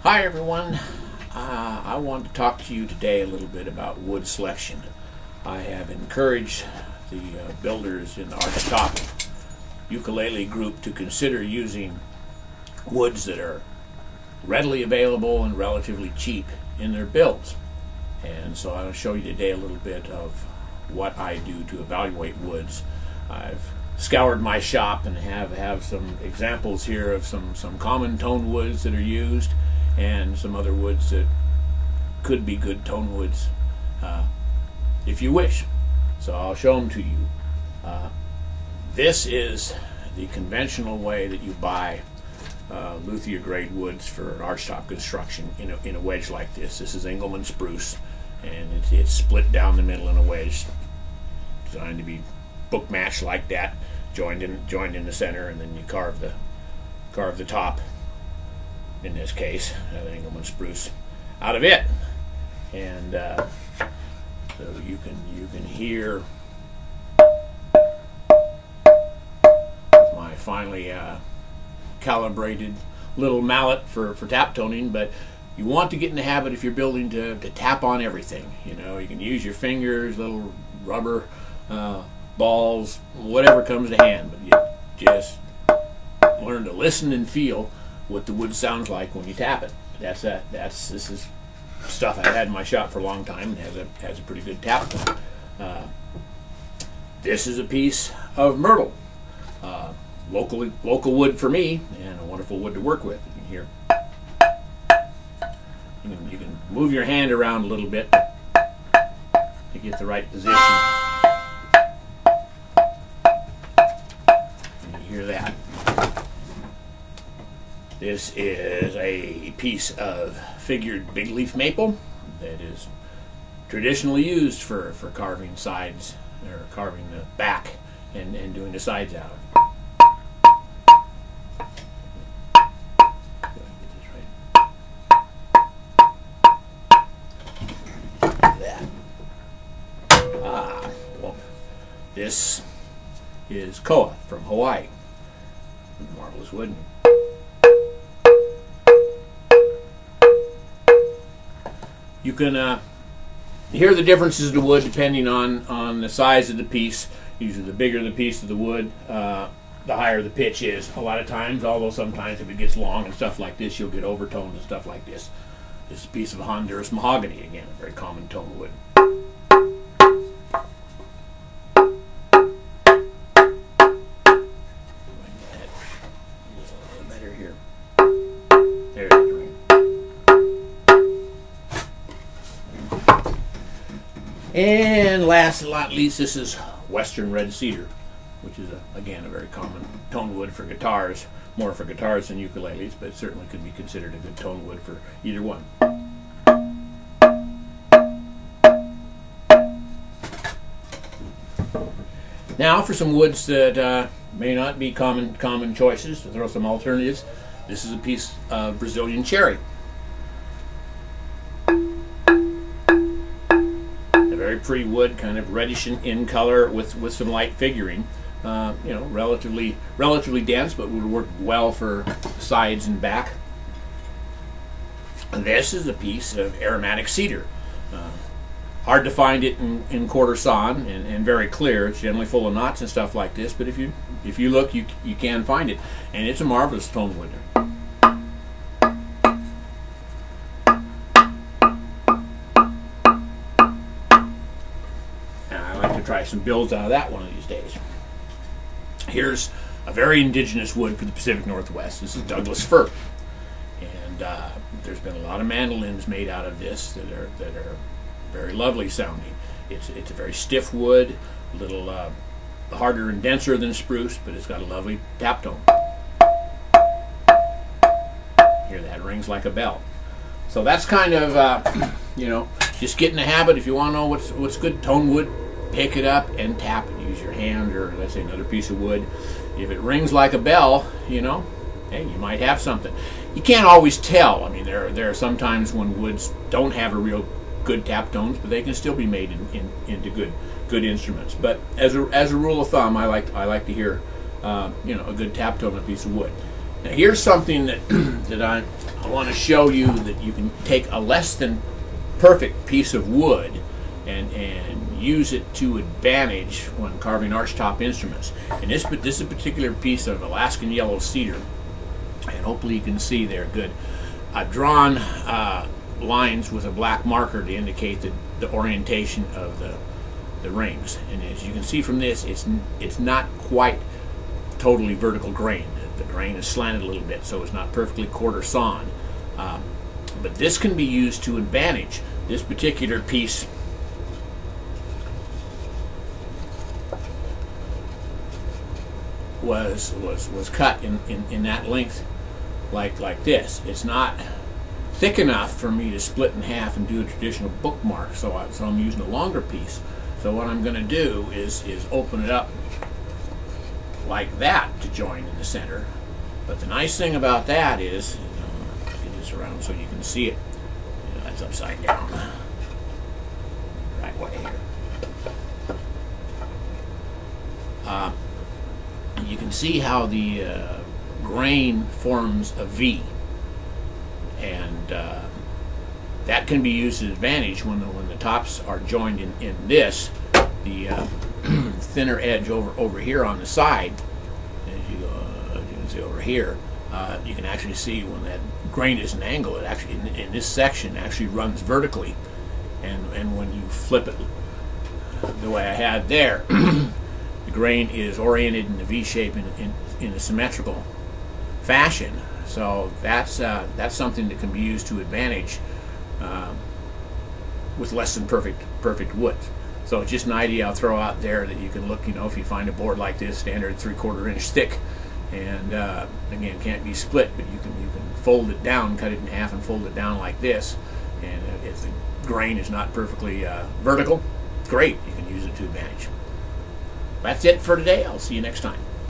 Hi everyone. I want to talk to you today a little bit about wood selection. I have encouraged the builders in the archtop ukulele group to consider using woods that are readily available and relatively cheap in their builds. And so I'll show you today a little bit of what I do to evaluate woods. I've scoured my shop and have some examples here of some common tone woods that are used and some other woods that could be good tone woods if you wish. So I'll show them to you. This is the conventional way that you buy luthier grade woods for an archtop construction in a wedge like this. This is Engelmann spruce, and it's split down the middle in a wedge, designed to be book matched like that, joined in the center, and then you carve the top, in this case an Engelmann spruce, out of it. And so you can hear my finely calibrated little mallet for tap toning. But you want to get in the habit, if you're building, to tap on everything. You can use your fingers, little rubber balls, whatever comes to hand, but you just learn to listen and feel what the wood sounds like when you tap it. This is stuff I've had in my shop for a long time and has a pretty good tap tone. This is a piece of myrtle, local wood for me, and a wonderful wood to work with. You can hear. You can move your hand around a little bit to get the right position. Hear that. This is a piece of figured big leaf maple that is traditionally used for carving sides, or carving the back and doing the sides out of. Well, this is koa from Hawaii. Marvelous wood. You can hear the differences in the wood depending on the size of the piece. Usually the bigger the piece of the wood, the higher the pitch is a lot of times, although sometimes if it gets long and stuff like this, you'll get overtones and stuff like this. This is a piece of Honduras mahogany, again, a very common tone wood. And last but not least, this is Western red cedar, which is again a very common tone wood for guitars, more for guitars than ukuleles, but certainly could be considered a good tone wood for either one. Now for some woods that may not be common choices, to throw some alternatives. This is a piece of Brazilian cherry. Very pretty wood, kind of reddish in color with some light figuring. Relatively dense, but would work well for sides and back. And this is a piece of aromatic cedar. Hard to find it in quarter sawn and very clear. It's generally full of knots and stuff like this, but if you look, you can find it, and it's a marvelous tone wood. Try some builds out of that one of these days. Here's a very indigenous wood for the Pacific Northwest. This is Douglas fir, and there's been a lot of mandolins made out of this that are very lovely sounding. It's a very stiff wood, a little harder and denser than spruce, but it's got a lovely tap tone. Hear that? Rings like a bell. So that's kind of just get in the habit. If you want to know what's good tone wood, pick it up and tap it. Use your hand, or let's say another piece of wood. If it rings like a bell, hey, you might have something. You can't always tell. I mean, there are sometimes when woods don't have a real good tap tones, but they can still be made into good instruments. But as a rule of thumb, I like to hear a good tap tone on a piece of wood. Now here's something that that I want to show you, that you can take a less than perfect piece of wood and use it to advantage when carving archtop instruments. And this is a particular piece of Alaskan yellow cedar, and hopefully you can see there good. I've drawn lines with a black marker to indicate the orientation of the rings, and as you can see from this, it's not quite totally vertical grain. The grain is slanted a little bit, so it's not perfectly quarter sawn. But this can be used to advantage. This particular piece was cut in that length, like this. It's not thick enough for me to split in half and do a traditional bookmark, so I'm using a longer piece. So what I'm going to do is open it up like that to join in the center. But the nice thing about that is, get this around so you can see it. That's upside down. Right way here. You can see how the grain forms a V, and that can be used to advantage when the tops are joined in this. The thinner edge over here on the side, as you can see over here, you can actually see when that grain is an angle, it actually in this section actually runs vertically, and when you flip it the way I had there, the grain is oriented in the V shape in a symmetrical fashion. So that's something that can be used to advantage with less than perfect wood. So it's just an idea I'll throw out there, that you can look, if you find a board like this, standard 3/4 inch thick, and again, can't be split, but you can fold it down, cut it in half and fold it down like this, and if the grain is not perfectly vertical, great, you can use it to advantage. That's it for today. I'll see you next time.